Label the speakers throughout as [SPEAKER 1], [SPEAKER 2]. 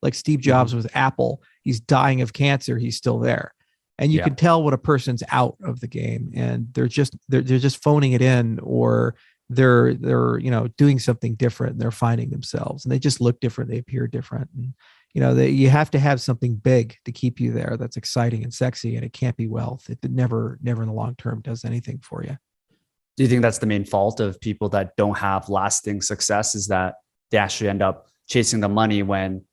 [SPEAKER 1] Like Steve Jobs with Apple, he's dying of cancer, he's still there. And you can tell when a person's out of the game and they're just phoning it in, or they're doing something different and they're finding themselves, and they just look different, they appear different. And you have to have something big to keep you there that's exciting and sexy, and it can't be wealth. It never in the long term does anything for you.
[SPEAKER 2] Do you think that's the main fault of people that don't have lasting success, is that they actually end up chasing the money when,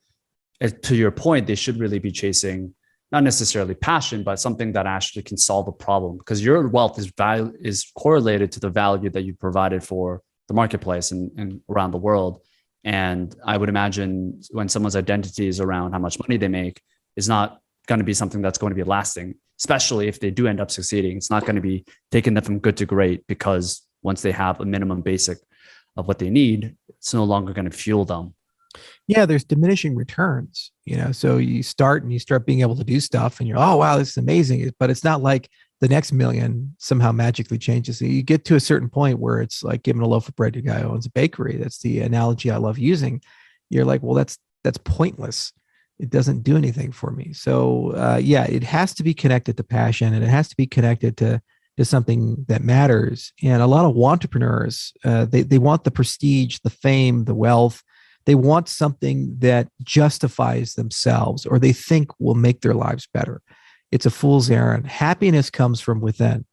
[SPEAKER 2] to your point, they should really be chasing not necessarily passion, but something that actually can solve a problem? Because your wealth is correlated to the value that you provided for the marketplace and around the world. And I would imagine when someone's identity is around how much money they make, is not going to be something that's going to be lasting, especially if they do end up succeeding. It's not going to be taking them from good to great, because once they have a minimum basic of what they need, it's no longer going to fuel them.
[SPEAKER 1] Yeah, there's diminishing returns, so you start being able to do stuff and you're, oh, wow, this is amazing. But it's not like the next million somehow magically changes. So you get to a certain point where it's like giving a loaf of bread to a guy who owns a bakery. That's the analogy I love using. You're like, well, that's pointless. It doesn't do anything for me. So it has to be connected to passion, and it has to be connected to something that matters. And a lot of entrepreneurs, they want the prestige, the fame, the wealth. They want something that justifies themselves, or they think will make their lives better. It's a fool's errand. Happiness comes from within.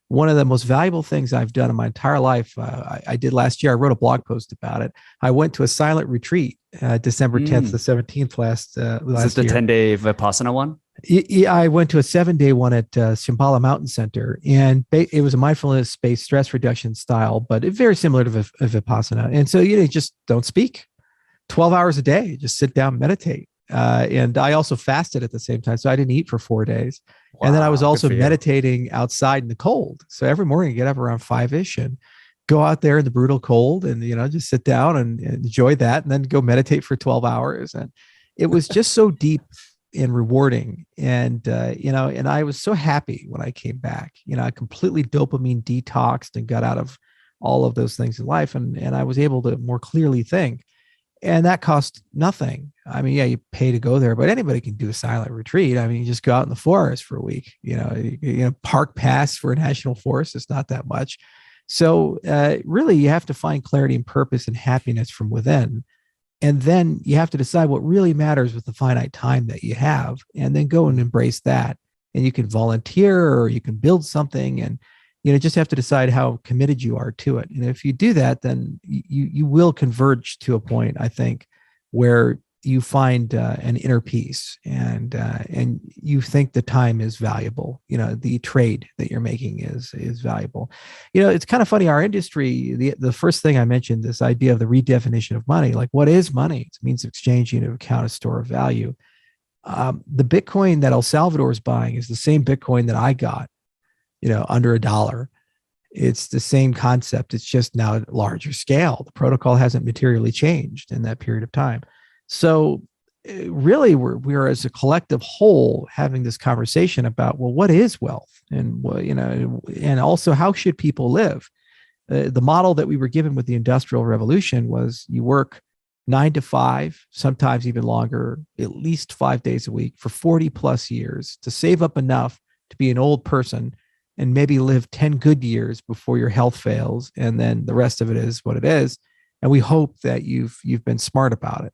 [SPEAKER 1] One of the most valuable things I've done in my entire life, I did last year. I wrote a blog post about it. I went to a silent retreat, December 10th to 17th last year.
[SPEAKER 2] Is it the 10-day Vipassana one?
[SPEAKER 1] Yeah, I went to a 7-day one at Shambhala Mountain Center, and it was a mindfulness-based stress reduction style, but very similar to Vipassana. And so, just don't speak. 12 hours a day, just sit down, meditate. And I also fasted at the same time. So I didn't eat for 4 days. Wow, and then I was also meditating outside in the cold. So every morning I get up around 5-ish and go out there in the brutal cold and, just sit down and enjoy that, and then go meditate for 12 hours. And it was just so deep and rewarding. And, and I was so happy when I came back. I completely dopamine detoxed and got out of all of those things in life. And I was able to more clearly think. And that cost nothing. I mean, you pay to go there, but anybody can do a silent retreat. I mean, you just go out in the forest for a week, park pass for a national forest. It's not that much. So really, you have to find clarity and purpose and happiness from within. And then you have to decide what really matters with the finite time that you have, and then go and embrace that. And you can volunteer, or you can build something, and just have to decide how committed you are to it. And if you do that, then you will converge to a point, I think, where you find an inner peace, and you think the time is valuable. The trade that you're making is valuable. It's kind of funny. Our industry, the first thing I mentioned, this idea of the redefinition of money. Like, what is money? It's a means of exchange, account, a store of value. The Bitcoin that El Salvador is buying is the same Bitcoin that I got, under $1. It's the same concept. It's just now at larger scale. The protocol hasn't materially changed in that period of time. So really, we're as a collective whole having this conversation about, well, what is wealth? And, and also, how should people live? The model that we were given with the Industrial Revolution was you work 9 to 5, sometimes even longer, at least 5 days a week for 40 plus years to save up enough to be an old person and maybe live 10 good years before your health fails. And then the rest of it is what it is. And we hope that you've been smart about it.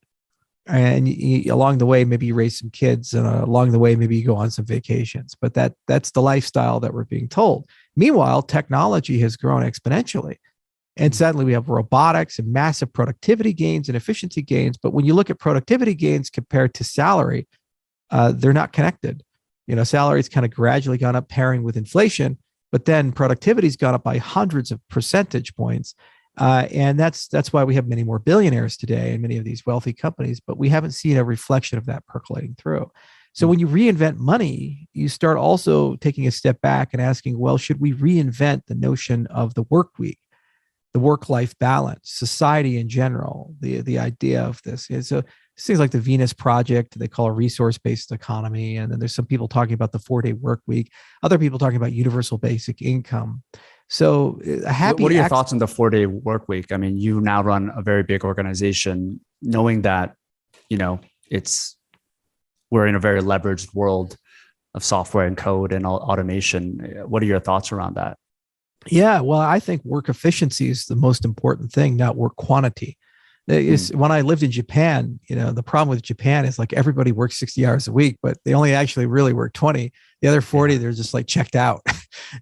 [SPEAKER 1] And along the way, maybe you raise some kids, and along the way, maybe you go on some vacations. But that's the lifestyle that we're being told. Meanwhile, technology has grown exponentially. And suddenly we have robotics and massive productivity gains and efficiency gains. But when you look at productivity gains compared to salary, they're not connected. Salary's kind of gradually gone up pairing with inflation, but then productivity's gone up by hundreds of percentage points. And that's why we have many more billionaires today and many of these wealthy companies, but we haven't seen a reflection of that percolating through. So when you reinvent money, you start also taking a step back and asking, well, should we reinvent the notion of the work week, the work-life balance, society in general, the idea of this? And so things like the Venus Project, they call a resource-based economy. And then there's some people talking about the 4-day work week, other people talking about universal basic income. So
[SPEAKER 2] what are your thoughts on the 4-day work week? I mean, you now run a very big organization, knowing that, we're in a very leveraged world of software and code and automation. What are your thoughts around that?
[SPEAKER 1] Yeah, well, I think work efficiency is the most important thing, not work quantity. When I lived in Japan, the problem with Japan is like everybody works 60 hours a week, but they only actually really work 20. The other 40, they're just like checked out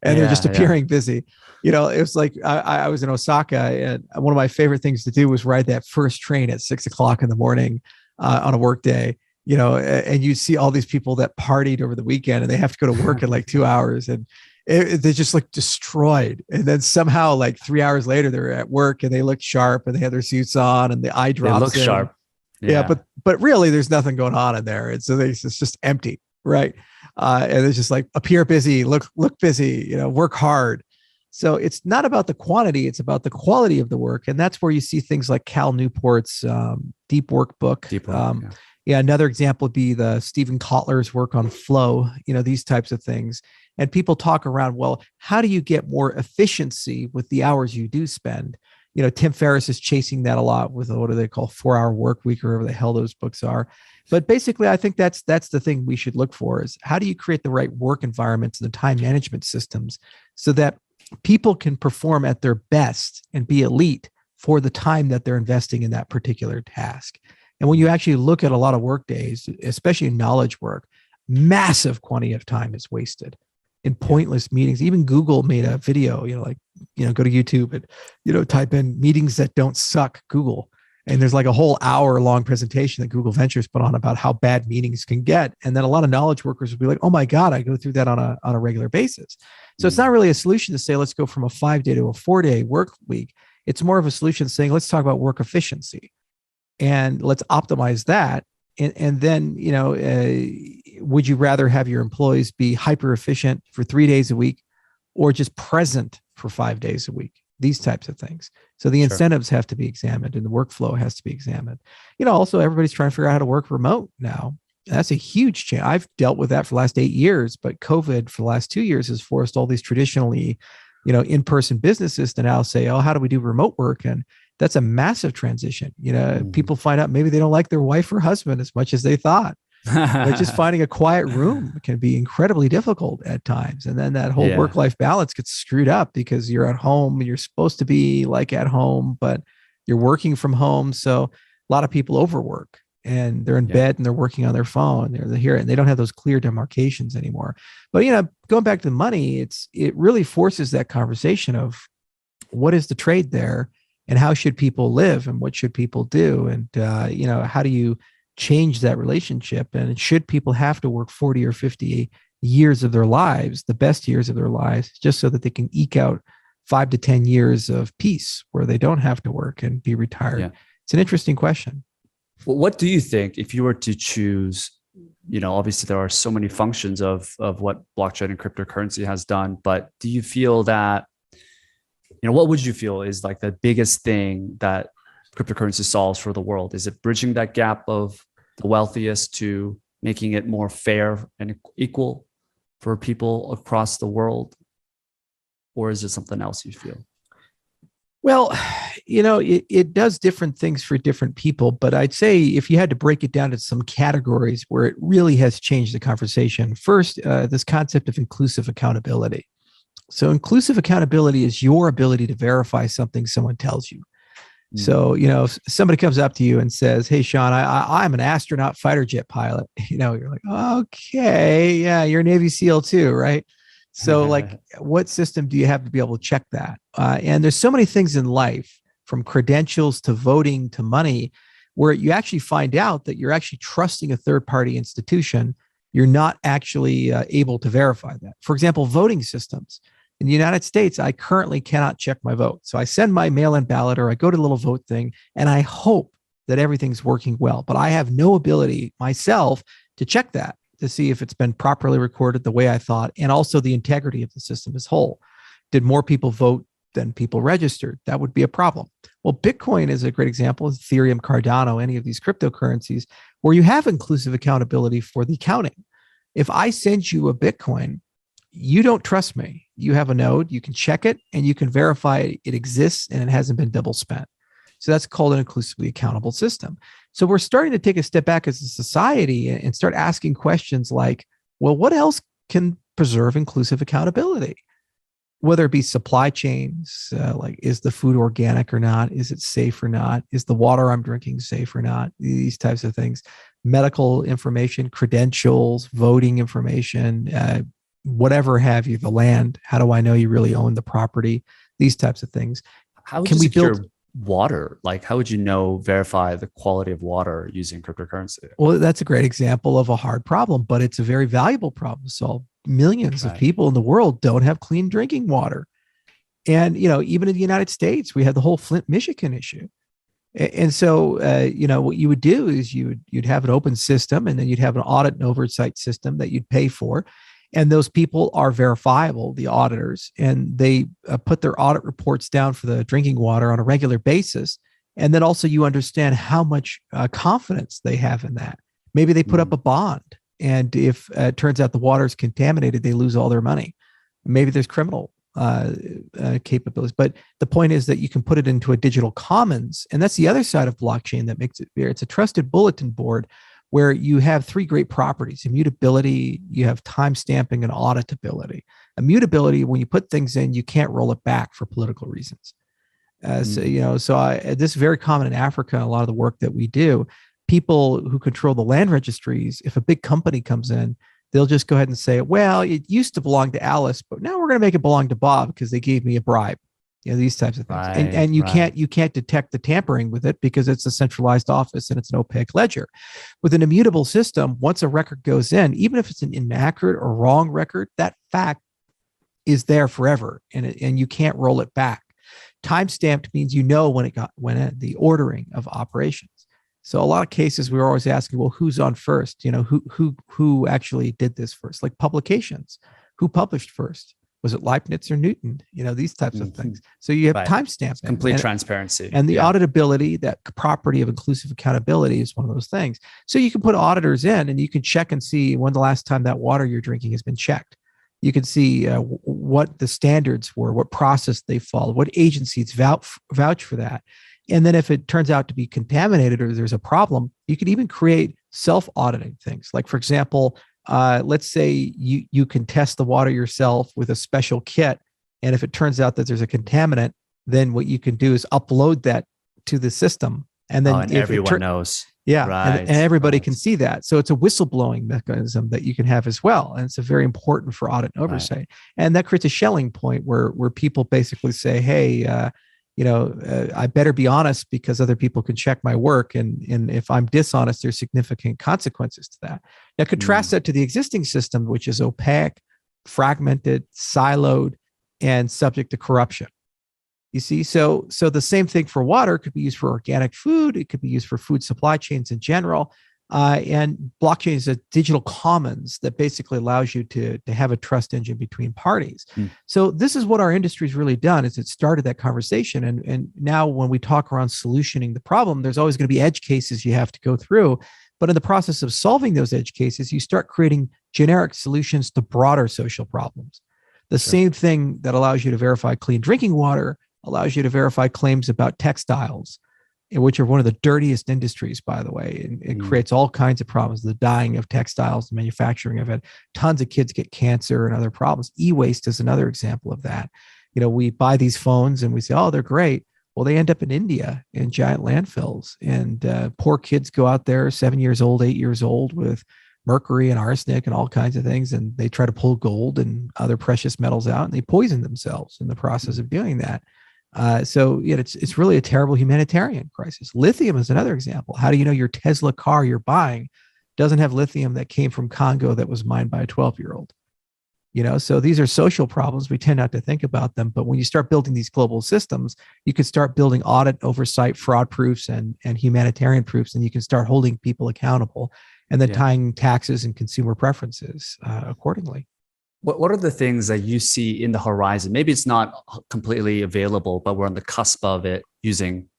[SPEAKER 1] and they're just appearing busy. It was like I was in Osaka, and one of my favorite things to do was ride that first train at 6 o'clock in the morning on a work day. And you see all these people that partied over the weekend and they have to go to work in like 2 hours, and they just look destroyed. And then somehow like 3 hours later, they're at work and they look sharp and they have their suits on and the eye drops.
[SPEAKER 2] They look sharp.
[SPEAKER 1] Yeah. But really there's nothing going on in there. And so it's just empty. Right. And it's just like appear busy, look busy, work hard. So it's not about the quantity, it's about the quality of the work. And that's where you see things like Cal Newport's Deep Work book. Another example would be the Stephen Kotler's work on flow, these types of things. And people talk around, well, how do you get more efficiency with the hours you do spend? Tim Ferriss is chasing that a lot with what do they call 4-hour work week, or whatever the hell those books are. But basically, I think that's the thing we should look for is how do you create the right work environments and the time management systems so that people can perform at their best and be elite for the time that they're investing in that particular task. And when you actually look at a lot of work days, especially in knowledge work, massive quantity of time is wasted in pointless meetings. Even Google made a video, go to YouTube and, type in meetings that don't suck Google. And there's like a whole hour-long presentation that Google Ventures put on about how bad meetings can get. And then a lot of knowledge workers will be like, oh my God, I go through that on a regular basis. So it's not really a solution to say, let's go from a 5-day to a 4-day work week. It's more of a solution saying, let's talk about work efficiency and let's optimize that. And then, would you rather have your employees be hyper efficient for 3 days a week or just present for 5 days a week? These types of things. So the incentives have to be examined and the workflow has to be examined. Also everybody's trying to figure out how to work remote now. That's a huge change. I've dealt with that for the last 8 years, but COVID for the last 2 years has forced all these traditionally, in-person businesses to now say, oh, how do we do remote work? And that's a massive transition. People find out maybe they don't like their wife or husband as much as they thought. But just finding a quiet room can be incredibly difficult at times. And then that whole work-life balance gets screwed up because you're at home and you're supposed to be like at home, but you're working from home. So a lot of people overwork and they're in bed and they're working on their phone. They're here and they don't have those clear demarcations anymore. But, going back to the money, it really forces that conversation of what is the trade there and how should people live and what should people do? And, how do you change that relationship? And should people have to work 40 or 50 years of their lives, the best years of their lives, just so that they can eke out 5 to 10 years of peace where they don't have to work and be retired? Yeah. It's an interesting question.
[SPEAKER 2] Well, what do you think if you were to choose, obviously there are so many functions of what blockchain and cryptocurrency has done, but do you feel that, what would you feel is like the biggest thing that cryptocurrency solves for the world? Is it bridging that gap of the wealthiest to making it more fair and equal for people across the world? Or is it something else you feel?
[SPEAKER 1] Well, it does different things for different people, but I'd say if you had to break it down to some categories where it really has changed the conversation, first, this concept of inclusive accountability. So inclusive accountability is your ability to verify something someone tells you. So, if somebody comes up to you and says, hey, Sean, I'm an astronaut fighter jet pilot, you're like, okay, yeah, you're a Navy SEAL too, right? So like, what system do you have to be able to check that? And there's so many things in life, from credentials to voting to money, where you actually find out that you're actually trusting a third-party institution. You're not actually able to verify that. For example, voting systems. In the United States, I currently cannot check my vote. So I send my mail-in ballot or I go to the little vote thing and I hope that everything's working well. But I have no ability myself to check that, to see if it's been properly recorded the way I thought, and also the integrity of the system as whole. Did more people vote than people registered? That would be a problem. Well, Bitcoin is a great example, Ethereum, Cardano, any of these cryptocurrencies, where you have inclusive accountability for the accounting. If I send you a Bitcoin, you don't trust me. You have a node, you can check it and you can verify it exists and it hasn't been double spent. So that's called an inclusively accountable system. So we're starting to take a step back as a society and start asking questions like, well, what else can preserve inclusive accountability? Whether it be supply chains, like is the food organic or not? Is it safe or not? Is the water I'm drinking safe or not? These types of things. Medical information, credentials, voting information, whatever have you, the land. How do I know you really own the property? These types of things.
[SPEAKER 2] How would
[SPEAKER 1] Can
[SPEAKER 2] you
[SPEAKER 1] we
[SPEAKER 2] secure
[SPEAKER 1] build?
[SPEAKER 2] water? Like, how would you verify the quality of water using cryptocurrency?
[SPEAKER 1] Well, that's a great example of a hard problem, but it's a very valuable problem to solve. Millions of
[SPEAKER 2] Right.
[SPEAKER 1] people in the world don't have clean drinking water. And, even in the United States, we had the whole Flint, Michigan issue. And so, what you would do is you'd have an open system, and then you'd have an audit and oversight system that you'd pay for. And those people are verifiable, the auditors, and they put their audit reports down for the drinking water on a regular basis. And then also you understand how much confidence they have in that. Maybe they put up a bond, and if it turns out the water is contaminated, they lose all their money. Maybe there's criminal capabilities. But the point is that you can put it into a digital commons. And that's the other side of blockchain that makes it fair. It's a trusted bulletin board where you have three great properties: immutability, you have time stamping, and auditability. Immutability, when you put things in, you can't roll it back for political reasons. This is very common in Africa. A lot of the work that we do, people who control the land registries, if a big company comes in, they'll just go ahead and say, well, it used to belong to Alice, but now we're going to make it belong to Bob because they gave me a bribe. These types of things. And you can't detect the tampering with it because it's a centralized office and it's an opaque ledger. With an immutable system, once a record goes in, even if it's an inaccurate or wrong record, that fact is there forever, and you can't roll it back. Time-stamped means when it went in, the ordering of operations. So a lot of cases we're always asking, well, who's on first? Who actually did this first? Like publications, who published first? Was it Leibniz or Newton? These types of things. So you have timestamps,
[SPEAKER 2] complete transparency,
[SPEAKER 1] and the auditability, that property of inclusive accountability, is one of those things. So you can put auditors in, and you can check and see when the last time that water you're drinking has been checked. You can see what the standards were, what process they followed, what agencies vouch for that. And then if it turns out to be contaminated or there's a problem, you could even create self-auditing things. Like, for example, let's say you can test the water yourself with a special kit. And if it turns out that there's a contaminant, then what you can do is upload that to the system. And then
[SPEAKER 2] everyone knows.
[SPEAKER 1] Yeah. Right, and everybody can see that. So it's a whistleblowing mechanism that you can have as well. And it's very important for audit and oversight. Right. And that creates a Schelling point where people basically say, hey, I better be honest because other people can check my work. And if I'm dishonest, there's significant consequences to that. Now, contrast that to the existing system, which is opaque, fragmented, siloed, and subject to corruption. You see, so the same thing for water could be used for organic food. It could be used for food supply chains in general. And blockchain is a digital commons that basically allows you to have a trust engine between parties. So this is what our industry's really done, is it started that conversation. And now when we talk around solutioning the problem, there's always going to be edge cases you have to go through. But in the process of solving those edge cases, you start creating generic solutions to broader social problems. The same thing that allows you to verify clean drinking water allows you to verify claims about textiles, which are one of the dirtiest industries, by the way. And it creates all kinds of problems, the dyeing of textiles, the manufacturing of it. Tons of kids get cancer and other problems. E-waste is another example of that. We buy these phones and we say, oh, they're great. Well, they end up in India in giant landfills. And poor kids go out there, 7 years old, 8 years old, with mercury and arsenic and all kinds of things. And they try to pull gold and other precious metals out, and they poison themselves in the process of doing that. So it's really a terrible humanitarian crisis. Lithium is another example. How do you know your Tesla car you're buying doesn't have lithium that came from Congo that was mined by a 12-year-old? So these are social problems. We tend not to think about them. But when you start building these global systems, you can start building audit, oversight, fraud proofs, and humanitarian proofs, and you can start holding people accountable and then tying taxes and consumer preferences accordingly.
[SPEAKER 2] What are the things that you see in the horizon? Maybe it's not completely available, but we're on the cusp of it using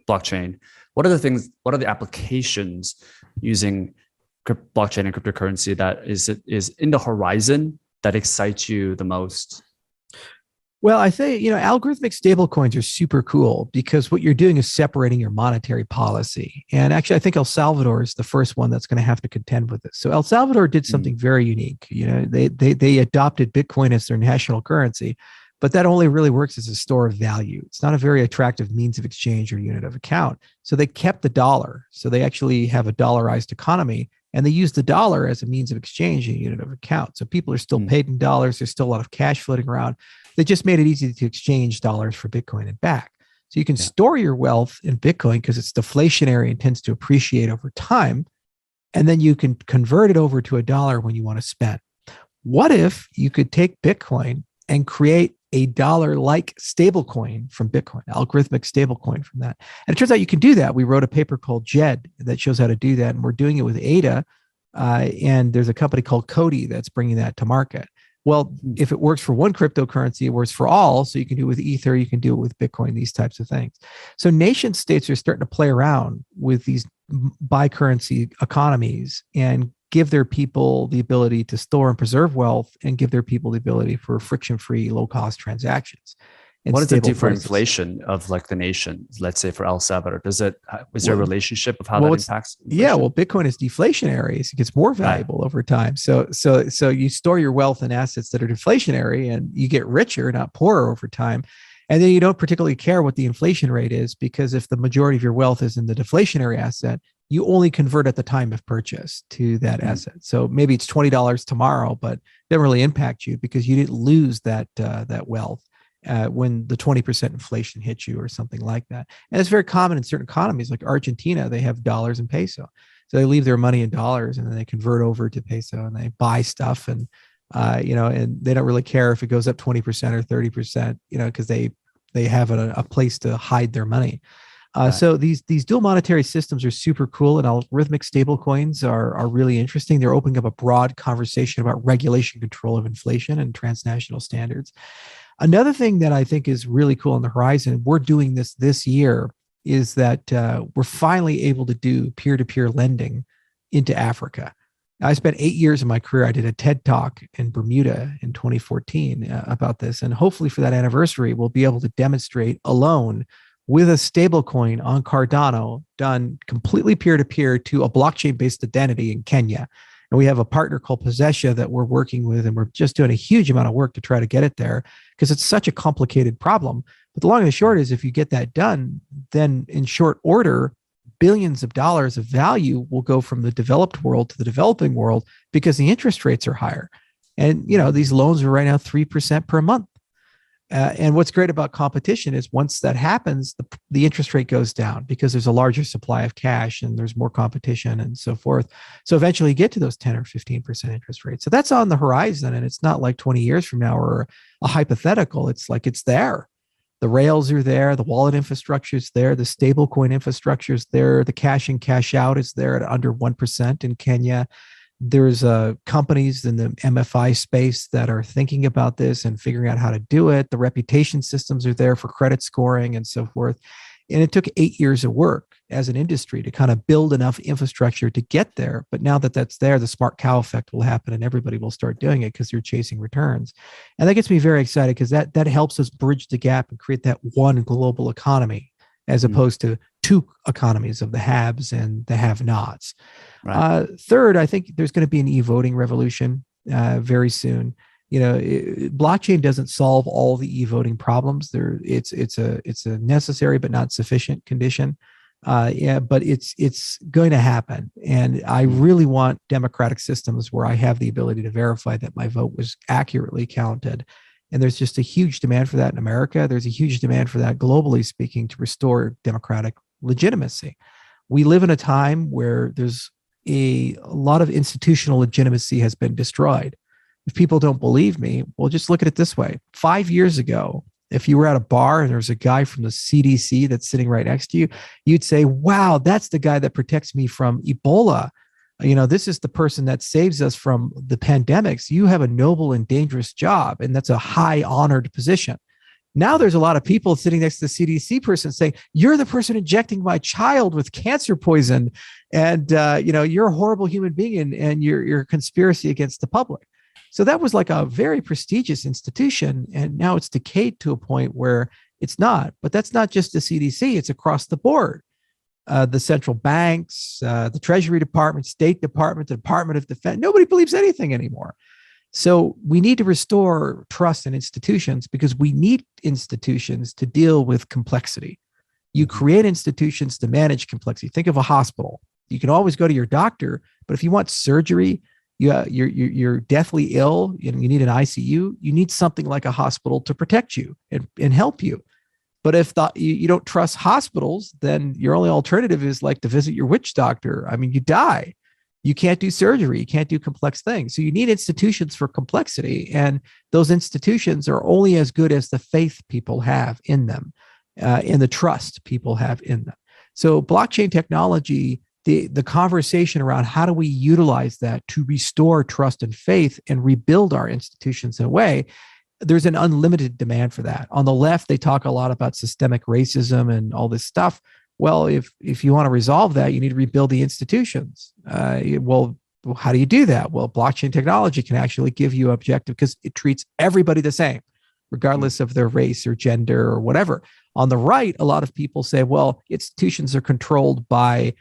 [SPEAKER 2] blockchain. What are the applications using blockchain and cryptocurrency that is in the horizon that excites you the most?
[SPEAKER 1] Well, I think, algorithmic stablecoins are super cool because what you're doing is separating your monetary policy. And actually, I think El Salvador is the first one that's going to have to contend with this. So El Salvador did something very unique. They adopted Bitcoin as their national currency, but that only really works as a store of value. It's not a very attractive means of exchange or unit of account. So they kept the dollar. So they actually have a dollarized economy. And they use the dollar as a means of exchange and unit of account. So people are still paid in dollars. There's still a lot of cash floating around. They just made it easy to exchange dollars for Bitcoin and back. So you can store your wealth in Bitcoin because it's deflationary and tends to appreciate over time. And then you can convert it over to a dollar when you want to spend. What if you could take Bitcoin and create a dollar-like stablecoin from Bitcoin, algorithmic stablecoin from that? And it turns out you can do that. We wrote a paper called JED that shows how to do that. And we're doing it with ADA. And there's a company called Cody that's bringing that to market. Well, if it works for one cryptocurrency, it works for all. So you can do it with Ether, you can do it with Bitcoin, these types of things. So nation states are starting to play around with these bi-currency economies and give their people the ability to store and preserve wealth and give their people the ability for friction-free, low-cost transactions.
[SPEAKER 2] What does it do for inflation of like the nation? Let's say for El Salvador, is there a relationship of how that impacts inflation?
[SPEAKER 1] Yeah, well, Bitcoin is deflationary, so it gets more valuable over time. So you store your wealth in assets that are deflationary, and you get richer, not poorer over time. And then you don't particularly care what the inflation rate is, because if the majority of your wealth is in the deflationary asset, you only convert at the time of purchase to that asset. So maybe it's $20 tomorrow, but it doesn't really impact you because you didn't lose that wealth when the 20% inflation hits you or something like that. And it's very common in certain economies like Argentina. They have dollars and peso. So they leave their money in dollars and then they convert over to peso and they buy stuff and they don't really care if it goes up 20% or 30%, because they have a place to hide their money. So these dual monetary systems are super cool, and algorithmic stablecoins are really interesting. They're opening up a broad conversation about regulation control of inflation and transnational standards. Another thing that I think is really cool on the horizon, we're doing this year, is that we're finally able to do peer-to-peer lending into Africa. I spent 8 years of my career. I did a TED Talk in Bermuda in 2014 about this. And hopefully for that anniversary, we'll be able to demonstrate a loan with a stablecoin on Cardano done completely peer-to-peer to a blockchain-based identity in Kenya. And we have a partner called Possessia that we're working with, and we're just doing a huge amount of work to try to get it there because it's such a complicated problem. But the long and the short is if you get that done, then in short order, billions of dollars of value will go from the developed world to the developing world because the interest rates are higher. And, these loans are right now 3% per month. And what's great about competition is once that happens, the interest rate goes down because there's a larger supply of cash and there's more competition and so forth. So eventually you get to those 10 or 15% interest rates. So that's on the horizon. And it's not like 20 years from now or a hypothetical. It's like it's there. The rails are there. The wallet infrastructure is there. The stablecoin infrastructure is there. The cash in, cash out is there at under 1% in Kenya. There's companies in the MFI space that are thinking about this and figuring out how to do it. The reputation systems are there for credit scoring and so forth. And it took 8 years of work as an industry to kind of build enough infrastructure to get there. But now that that's there, the smart cow effect will happen and everybody will start doing it because they're chasing returns. And that gets me very excited because that helps us bridge the gap and create that one global economy as opposed to two economies of the haves and the have-nots. Right. Third, I think there's going to be an e-voting revolution very soon. Blockchain doesn't solve all the e-voting problems. It's a necessary but not sufficient condition. But it's going to happen. And I really want democratic systems where I have the ability to verify that my vote was accurately counted. And there's just a huge demand for that in America. There's a huge demand for that globally speaking to restore democratic legitimacy. We live in a time where there's a lot of institutional legitimacy has been destroyed. If people don't believe me, well, just look at it this way. 5 years ago, if you were at a bar and there's a guy from the CDC that's sitting right next to you, you'd say, wow, that's the guy that protects me from Ebola. This is the person that saves us from the pandemics. You have a noble and dangerous job, and that's a high honored position. Now there's a lot of people sitting next to the CDC person saying, you're the person injecting my child with cancer poison. And, you're a horrible human being and you're a conspiracy against the public. So that was like a very prestigious institution. And now it's decayed to a point where it's not. But that's not just the CDC, it's across the board. The central banks, the Treasury Department, State Department, the Department of Defense, nobody believes anything anymore. So we need to restore trust in institutions because we need institutions to deal with complexity. You create institutions to manage complexity. Think of a hospital. You can always go to your doctor, but if you want surgery, you're deathly ill and you need an ICU, you need something like a hospital to protect you and help you. But if you don't trust hospitals, then your only alternative is like to visit your witch doctor. I mean, you die. You can't do surgery. You can't do complex things. So you need institutions for complexity. And those institutions are only as good as the faith people have in them, and the trust people have in them. So blockchain technology, the conversation around how do we utilize that to restore trust and faith and rebuild our institutions in a way, there's an unlimited demand for that. On the left, they talk a lot about systemic racism and all this stuff. Well, if you want to resolve that, you need to rebuild the institutions. Well, how do you do that? Well, blockchain technology can actually give you objective because it treats everybody the same, regardless of their race or gender or whatever. On the right, a lot of people say, well, institutions are controlled by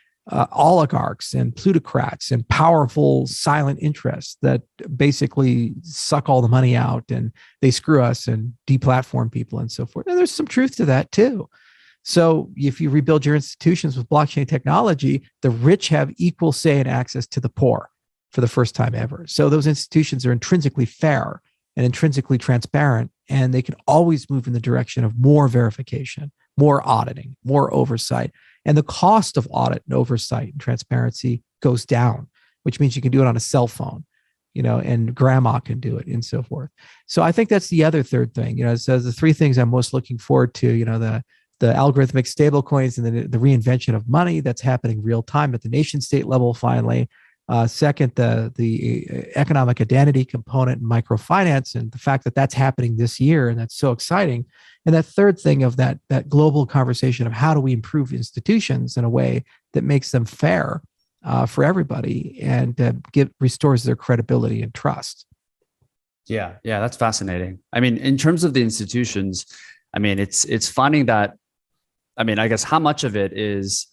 [SPEAKER 1] oligarchs and plutocrats and powerful silent interests that basically suck all the money out and they screw us and deplatform people and so forth. And there's some truth to that too. So if you rebuild your institutions with blockchain technology, the rich have equal say and access to the poor for the first time ever. So those institutions are intrinsically fair and intrinsically transparent, and they can always move in the direction of more verification, more auditing, more oversight. And the cost of audit and oversight and transparency goes down, which means you can do it on a cell phone, and grandma can do it and so forth. So I think that's the other third thing. It says the three things I'm most looking forward to, the algorithmic stablecoins and the reinvention of money that's happening real time at the nation state level finally. Second, the economic identity component and microfinance and the fact that that's happening this year and that's so exciting. And that third thing of that global conversation of how do we improve institutions in a way that makes them fair for everybody and restores their credibility and trust.
[SPEAKER 2] Yeah, that's fascinating. I mean, in terms of the institutions, I mean, it's finding that, I guess how much of it is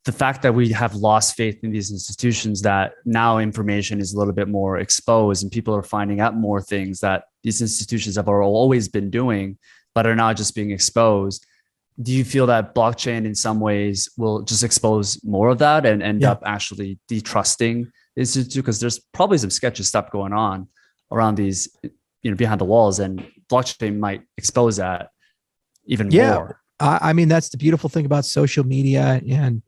[SPEAKER 2] the fact that we have lost faith in these institutions, that now information is a little bit more exposed and people are finding out more things that these institutions have always been doing, but are now just being exposed. Do you feel that blockchain in some ways will just expose more of that and end up actually detrusting the institute? Because there's probably some sketchy stuff going on around these, behind the walls, and blockchain might expose that even more.
[SPEAKER 1] I mean, that's the beautiful thing about social media. And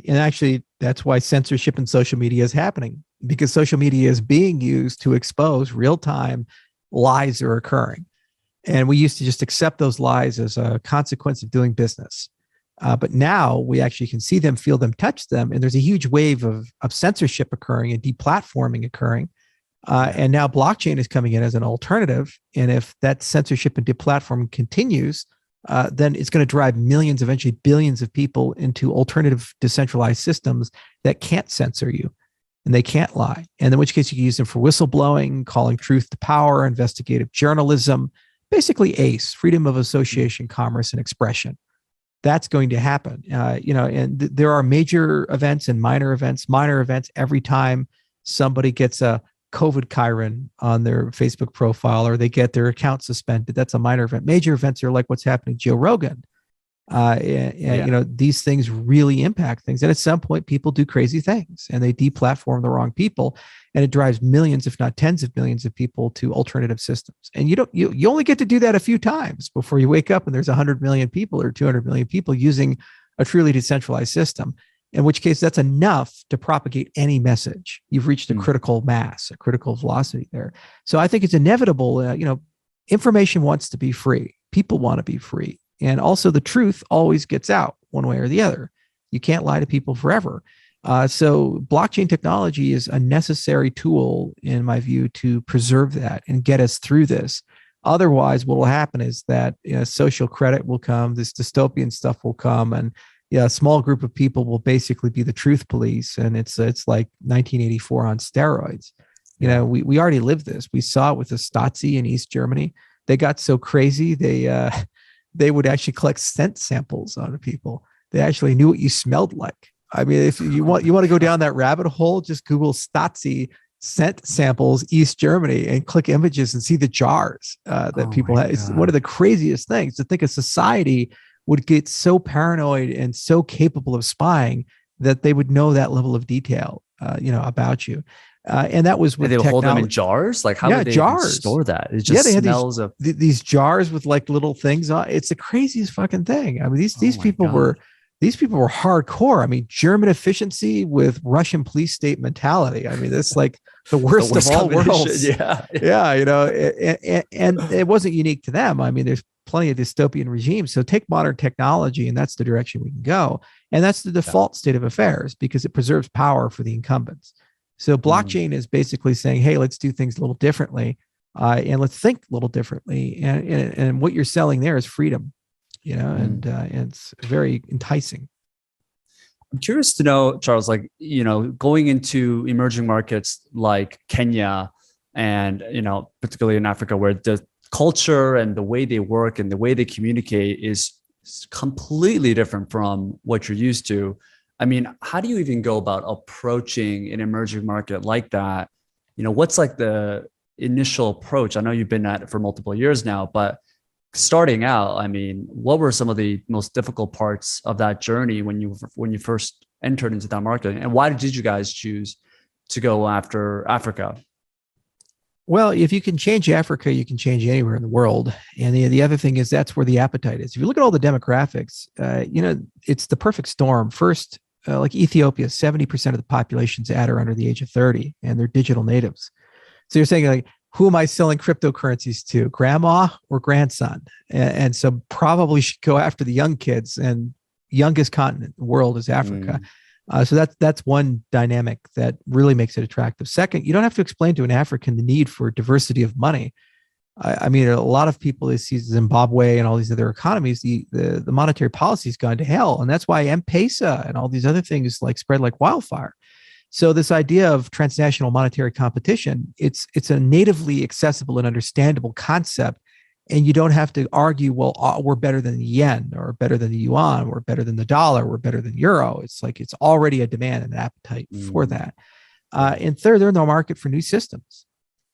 [SPEAKER 1] actually, that's why censorship in social media is happening, because social media is being used to expose real-time lies are occurring. And we used to just accept those lies as a consequence of doing business. But now we actually can see them, feel them, touch them. And there's a huge wave of censorship occurring and deplatforming occurring. And now blockchain is coming in as an alternative. And if that censorship and deplatforming continues, then it's going to drive millions, eventually billions of people into alternative decentralized systems that can't censor you and they can't lie. And in which case you can use them for whistleblowing, calling truth to power, investigative journalism, basically ACE, freedom of association, commerce, and expression. That's going to happen. And there are major events and minor events. Minor events every time somebody gets a COVID Chiron on their Facebook profile or they get their account suspended. That's a minor event. Major events are like what's happening to Joe Rogan. These things really impact things. And at some point, people do crazy things and they deplatform the wrong people, and it drives millions, if not tens of millions of people to alternative systems. And you only get to do that a few times before you wake up and there's 100 million people or 200 million people using a truly decentralized system. In which case, that's enough to propagate any message. You've reached a critical mass, a critical velocity there. So I think it's inevitable. Information wants to be free. People want to be free. And also the truth always gets out one way or the other. You can't lie to people forever. So blockchain technology is a necessary tool, in my view, to preserve that and get us through this. Otherwise, what will happen is that social credit will come, this dystopian stuff will come, and a small group of people will basically be the truth police, and it's like 1984 on steroids. We already lived this. We saw it with the Stasi in East Germany. They got so crazy, they would actually collect scent samples on people. They actually knew what you smelled like. I mean, if you want to go down that rabbit hole, just Google Stasi scent samples East Germany and click images and see the jars that people have. It's one of the craziest things to think a society would get so paranoid and so capable of spying that they would know that level of detail, about you. And that was with
[SPEAKER 2] they would
[SPEAKER 1] technology.
[SPEAKER 2] hold them in jars. Like how would they store that? It just
[SPEAKER 1] they had
[SPEAKER 2] smells
[SPEAKER 1] these jars with like little things on. It's the craziest fucking thing. I mean, these people were hardcore. I mean, German efficiency with Russian police state mentality. I mean, that's like the worst of all worlds.
[SPEAKER 2] Yeah.
[SPEAKER 1] And it wasn't unique to them. I mean, there's plenty of dystopian regimes. So take modern technology, and that's the direction we can go. And that's the default state of affairs because it preserves power for the incumbents. So blockchain is basically saying, hey, let's do things a little differently, and let's think a little differently. And what you're selling there is freedom, and it's very enticing.
[SPEAKER 2] I'm curious to know, Charles, like, going into emerging markets like Kenya and, particularly in Africa, where the culture and the way they work and the way they communicate is completely different from what you're used to. I mean, how do you even go about approaching an emerging market like that? What's like the initial approach? I know you've been at it for multiple years now, but starting out, I mean, what were some of the most difficult parts of that journey when you first entered into that market? And why did you guys choose to go after Africa?
[SPEAKER 1] Well, if you can change Africa, you can change anywhere in the world. And the other thing is that's where the appetite is. If you look at all the demographics, it's the perfect storm. First, like Ethiopia, 70% of the population's at or under the age of 30, and they're digital natives. So you're saying, like, who am I selling cryptocurrencies to, grandma or grandson? And so probably should go after the young kids, and youngest continent in the world is Africa. So that's one dynamic that really makes it attractive. Second, you don't have to explain to an African the need for diversity of money. I mean, a lot of people, they see Zimbabwe and all these other economies, the monetary policy has gone to hell. And that's why M-Pesa and all these other things like spread like wildfire. So this idea of transnational monetary competition, it's a natively accessible and understandable concept. And you don't have to argue, well, we're better than the yen or better than the yuan, we're better than the dollar, we're better than euro. It's like it's already a demand and an appetite for that. And third, they're in the market for new systems.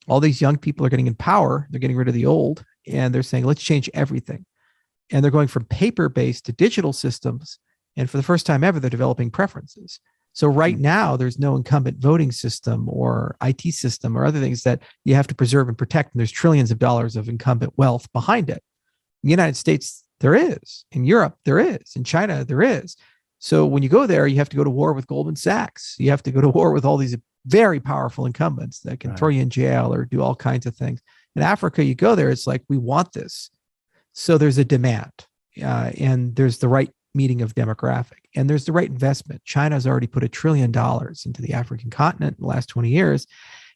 [SPEAKER 1] All these young people are getting in power. They're getting rid of the old, and they're saying, let's change everything. And they're going from paper-based to digital systems. And for the first time ever, they're developing preferences. So right now, there's no incumbent voting system or IT system or other things that you have to preserve and protect. And there's trillions of dollars of incumbent wealth behind it. In the United States, there is. In Europe, there is. In China, there is. So when you go there, you have to go to war with Goldman Sachs. You have to go to war with all these very powerful incumbents that can throw you in jail or do all kinds of things. In Africa, you go there, it's like, we want this. So there's a demand, and there's the right meeting of demographic, and there's the right investment. China's already put $1 trillion into the African continent in the last 20 years,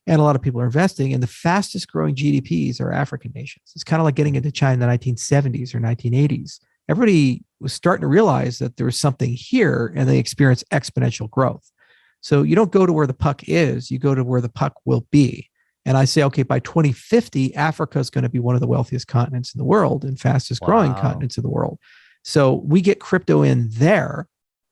[SPEAKER 1] and a lot of people are investing, and the fastest growing GDPs are African nations. It's kind of like getting into China in the 1970s or 1980s. Everybody was starting to realize that there was something here, and they experienced exponential growth. So you don't go to where the puck is, you go to where the puck will be. And I say, okay, by 2050, Africa is going to be one of the wealthiest continents in the world and fastest growing continents in the world. So we get crypto in there,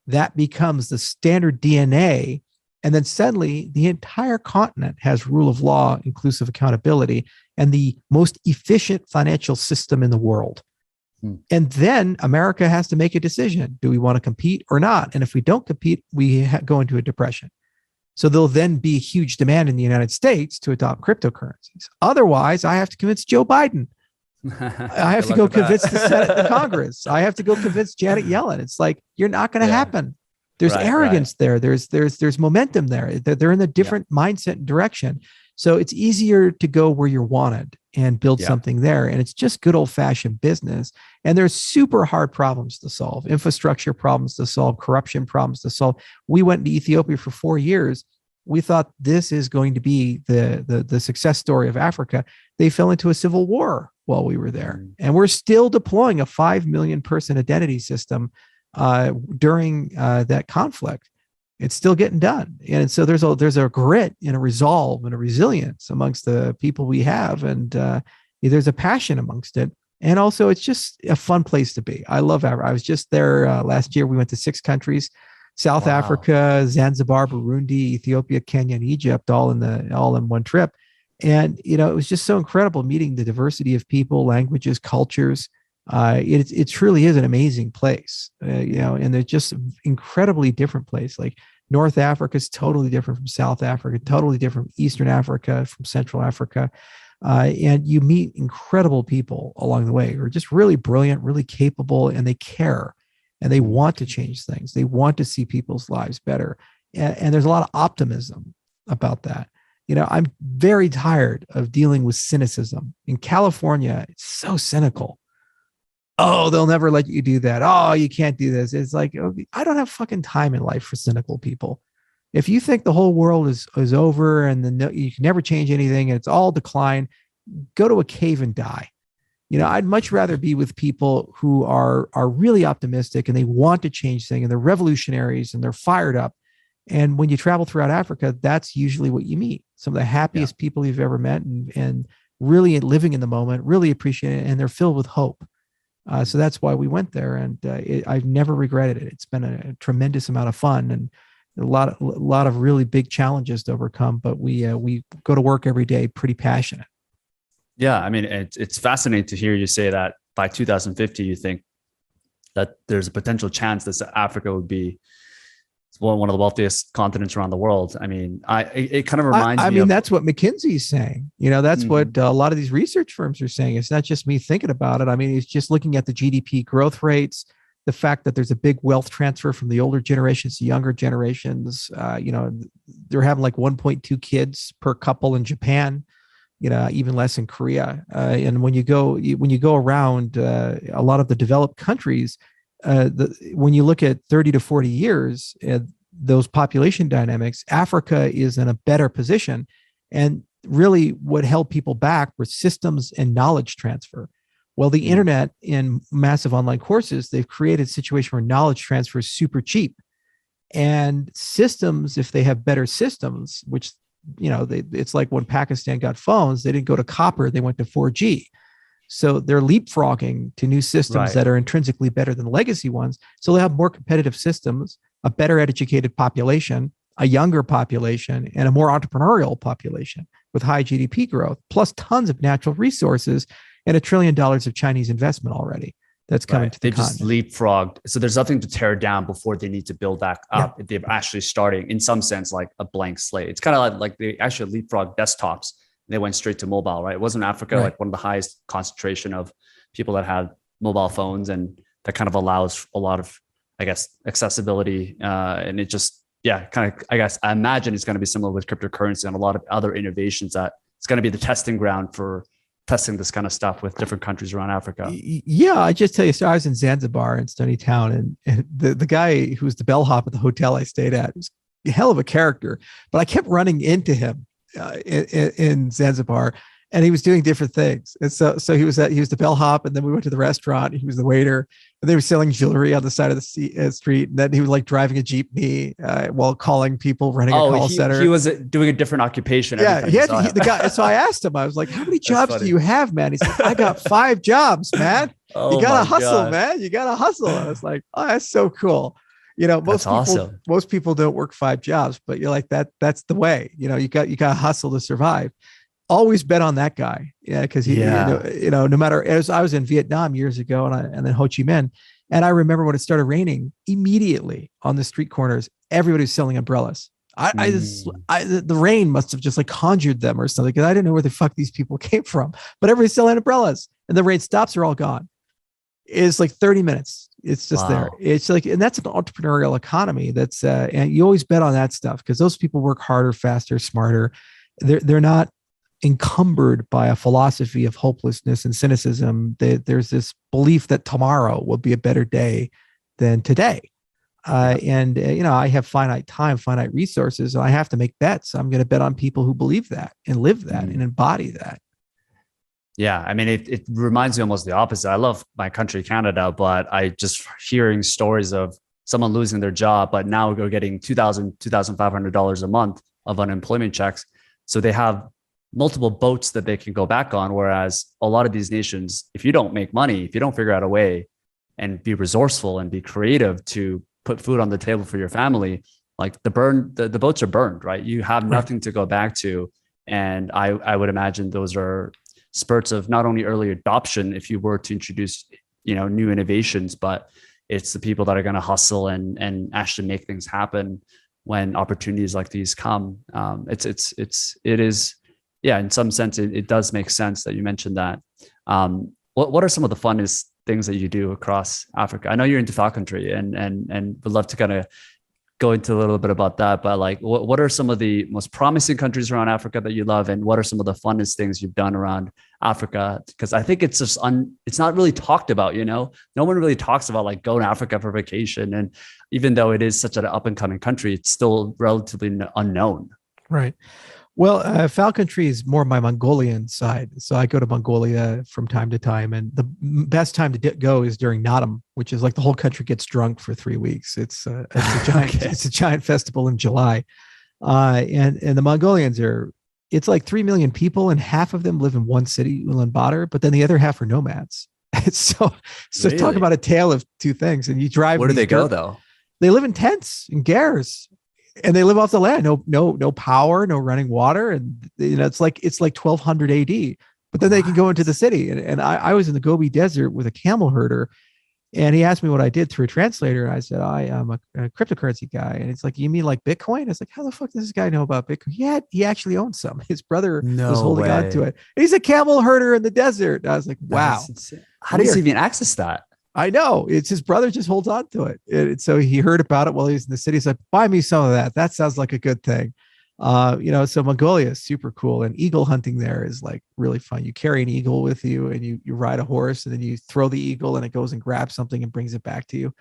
[SPEAKER 1] that becomes the standard DNA. And then suddenly the entire continent has rule of law, inclusive accountability, and the most efficient financial system in the world. And then America has to make a decision. Do we want to compete or not? And if we don't compete, we go into a depression. So there'll then be a huge demand in the United States to adopt cryptocurrencies. Otherwise, I have to convince Joe Biden. I have to go convince the Senate, the Congress. I have to go convince Janet Yellen. It's like, you're not going to happen. There's arrogance there. There's momentum there. They're in a different mindset and direction. So it's easier to go where you're wanted and build something there. And it's just good old fashioned business. And there's super hard problems to solve, infrastructure problems to solve, corruption problems to solve. We went to Ethiopia for 4 years. We thought this is going to be the success story of Africa. They fell into a civil war while we were there. And we're still deploying a 5 million person identity system during that conflict. It's still getting done. And so there's a grit and a resolve and a resilience amongst the people we have. And there's a passion amongst it. And also it's just a fun place to be. I love Africa. I was just there last year. We went to 6 countries: South Africa, Zanzibar, Burundi, Ethiopia, Kenya, and Egypt, all in one trip. And, it was just so incredible meeting the diversity of people, languages, cultures. It truly is an amazing place, and they're just incredibly different place. Like North Africa is totally different from South Africa, totally different from Eastern Africa, from Central Africa. And you meet incredible people along the way who are just really brilliant, really capable, and they care and they want to change things. They want to see people's lives better. And there's a lot of optimism about that. I'm very tired of dealing with cynicism. In California, it's so cynical. Oh, they'll never let you do that. Oh, you can't do this. It's like, I don't have fucking time in life for cynical people. If you think the whole world is over and you can never change anything and it's all decline, go to a cave and die. I'd much rather be with people who are really optimistic and they want to change things and they're revolutionaries and they're fired up. And when you travel throughout Africa, that's usually what you meet. Some of the happiest people you've ever met and really living in the moment, really appreciate it. And they're filled with hope. So that's why we went there, and I've never regretted it. It's been a tremendous amount of fun and a lot of really big challenges to overcome. But we go to work every day pretty passionate.
[SPEAKER 2] Yeah, I mean, it's fascinating to hear you say that by 2050, you think that there's a potential chance that Africa would be one of the wealthiest continents around the world. I mean, it kind of reminds me. I mean,
[SPEAKER 1] that's what McKinsey's saying. That's what a lot of these research firms are saying. It's not just me thinking about it. I mean, it's just looking at the GDP growth rates, the fact that there's a big wealth transfer from the older generations to younger generations. They're having like 1.2 kids per couple in Japan. Even less in Korea. And when you go around a lot of the developed countries, when you look at 30 to 40 years, those population dynamics, Africa is in a better position. And really what held people back were systems and knowledge transfer. Well, the internet and massive online courses, they've created a situation where knowledge transfer is super cheap. And systems, if they have better systems, which, it's like when Pakistan got phones, they didn't go to copper, they went to 4G. So they're leapfrogging to new systems that are intrinsically better than the legacy ones. So they'll have more competitive systems, a better educated population, a younger population, and a more entrepreneurial population with high GDP growth, plus tons of natural resources and $1 trillion of Chinese investment already that's coming to the continent.
[SPEAKER 2] They just leapfrogged. So there's nothing to tear down before they need to build back up. Yeah. They're actually starting, in some sense, like a blank slate. It's kind of like they actually leapfrogged desktops. They went straight to mobile, right? Wasn't Africa like one of the highest concentration of people that had mobile phones, and that kind of allows a lot of, I guess, accessibility. And it just, kind of, I guess, I imagine it's going to be similar with cryptocurrency and a lot of other innovations that it's going to be the testing ground for testing this kind of stuff with different countries around Africa.
[SPEAKER 1] Yeah, I just tell you, so I was in Zanzibar in Stony Town, and the guy who was the bellhop at the hotel I stayed at was a hell of a character, but I kept running into him in Zanzibar, and he was doing different things. And so he was the bellhop, and then we went to the restaurant. He was the waiter, and they were selling jewelry on the side of the street. And then he was like driving a jeepney while calling people, running a call center.
[SPEAKER 2] He was doing a different occupation.
[SPEAKER 1] Yeah, the guy. So I asked him, I was like, "How many jobs do you have, man?" He's like, "I got 5 jobs, man. You gotta hustle, man. You gotta hustle." I was like, "Oh, that's so cool." Most people don't work 5 jobs, but you're like that's the way. You got to hustle to survive. Always bet on that guy. Yeah, because no matter, as I was in Vietnam years ago and then Ho Chi Minh, and I remember when it started raining, immediately on the street corners, everybody was selling umbrellas. The rain must have just like conjured them or something, because I didn't know where the fuck these people came from. But everybody's selling umbrellas, and the rain stops, they're all gone. It's like 30 minutes. It's just there. It's like, and that's an entrepreneurial economy. That's and you always bet on that stuff, because those people work harder, faster, smarter. They're not encumbered by a philosophy of hopelessness and cynicism. There's this belief that tomorrow will be a better day than today. And I have finite time, finite resources, and I have to make bets. I'm going to bet on people who believe that and live that and embody that.
[SPEAKER 2] Yeah, I mean, it reminds me almost the opposite. I love my country, Canada, but I just hearing stories of someone losing their job, but now they're getting $2,000, $2,500 a month of unemployment checks. So they have multiple boats that they can go back on. Whereas a lot of these nations, if you don't make money, if you don't figure out a way and be resourceful and be creative to put food on the table for your family, like the boats are burned, right? You have nothing to go back to. And I would imagine those are spurts of not only early adoption, if you were to introduce, new innovations, but it's the people that are going to hustle and actually make things happen when opportunities like these come. It is, in some sense, it does make sense that you mentioned that. What are some of the funnest things that you do across Africa? I know you're into falconry and would love to kind of go into a little bit about that, but like, what are some of the most promising countries around Africa that you love? And what are some of the funnest things you've done around Africa? Because I think it's just, it's not really talked about, no one really talks about like going to Africa for vacation. And even though it is such an up and coming country, it's still relatively unknown.
[SPEAKER 1] Right. Well, falconry is more my Mongolian side. So I go to Mongolia from time to time, and the best time to go is during Naadam, which is like the whole country gets drunk for 3 weeks. It's a giant, it's a giant festival in July. And the Mongolians it's like 3 million people, and half of them live in one city, Ulaanbaatar, but then the other half are nomads. So really? Talk about a tale of two things. And you drive.
[SPEAKER 2] Where do they go though?
[SPEAKER 1] They live in tents and gers. And they live off the land, no power, no running water. And, it's like 1200 AD, but then they can go into the city. And I was in the Gobi Desert with a camel herder, and he asked me what I did through a translator. And I said, I am a cryptocurrency guy. And it's like, you mean like Bitcoin? I was like, how the fuck does this guy know about Bitcoin? He actually owns some. His brother was holding on to it. And he's a camel herder in the desert. I was like, wow.
[SPEAKER 2] How does he even access that?
[SPEAKER 1] I know, it's his brother just holds on to it. And so he heard about it while he was in the city. He's like, buy me some of that. That sounds like a good thing. So Mongolia is super cool. And eagle hunting there is like really fun. You carry an eagle with you, and you ride a horse, and then you throw the eagle, and it goes and grabs something and brings it back to you.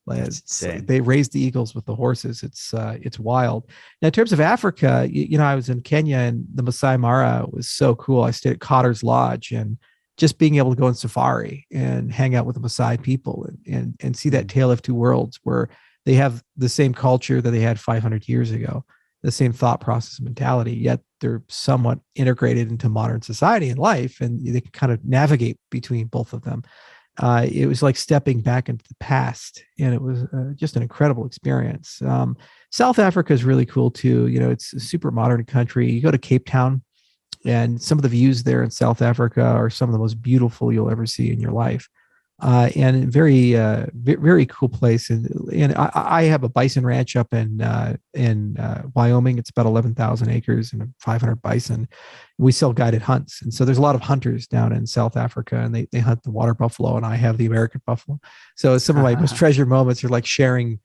[SPEAKER 1] They raise the eagles with the horses. It's wild. Now, in terms of Africa, I was in Kenya, and the Masai Mara was so cool. I stayed at Cotter's Lodge, and just being able to go on safari and hang out with the Maasai people and see that tale of two worlds, where they have the same culture that they had 500 years ago, the same thought process and mentality, yet they're somewhat integrated into modern society and life, and they can kind of navigate between both of them. It was like stepping back into the past, and it was just an incredible experience. South Africa is really cool too. It's a super modern country. You go to Cape Town, and some of the views there in South Africa are some of the most beautiful you'll ever see in your life. And very, very cool place. And I have a bison ranch up in Wyoming. It's about 11,000 acres and 500 bison. We sell guided hunts. And so there's a lot of hunters down in South Africa, and they hunt the water buffalo, and I have the American buffalo. So some of my most treasured moments are like sharing,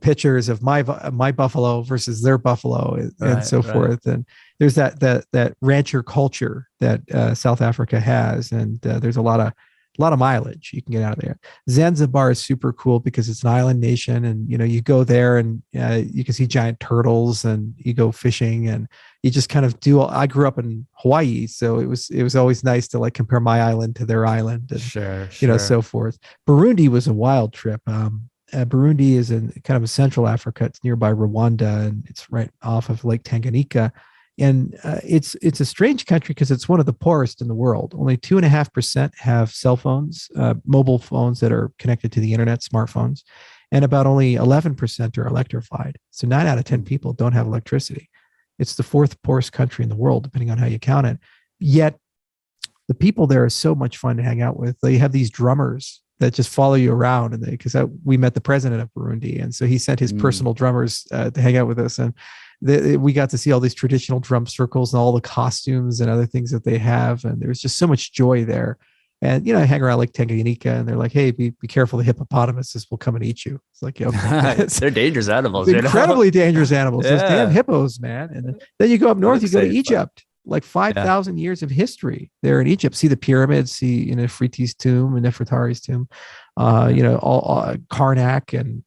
[SPEAKER 1] pictures of my buffalo versus their buffalo and so forth. And there's that rancher culture that South Africa has. And there's a lot of mileage you can get out of there. Zanzibar is super cool because it's an island nation, and you go there and you can see giant turtles, and you go fishing, and you just kind of do. I grew up in Hawaii, so it was always nice to like compare my island to their island, and
[SPEAKER 2] sure.
[SPEAKER 1] So forth. Burundi was a wild trip. Burundi is in kind of a Central Africa. It's nearby Rwanda, and it's right off of Lake Tanganyika. And it's a strange country because it's one of the poorest in the world. Only 2.5% have cell phones, mobile phones that are connected to the internet, smartphones, and about only 11% are electrified. So 9 out of 10 people don't have electricity. It's the 4th poorest country in the world, depending on how you count it. Yet the people there are so much fun to hang out with. They have these drummers that just follow you around, and because we met the president of Burundi, and so he sent his personal drummers to hang out with us, and we got to see all these traditional drum circles and all the costumes and other things that they have, and there was just so much joy there. And I hang around like Tanganyika, and they're like, "Hey, be careful! The hippopotamuses will come and eat you." It's like, okay.
[SPEAKER 2] They're dangerous animals,
[SPEAKER 1] incredibly dangerous animals. Yeah. Those damn hippos, man. And then you go up north, you go to Egypt. Like 5,000 years of history there in Egypt. See the pyramids, see Nefertiti's tomb and Nefertari's tomb, all Karnak, and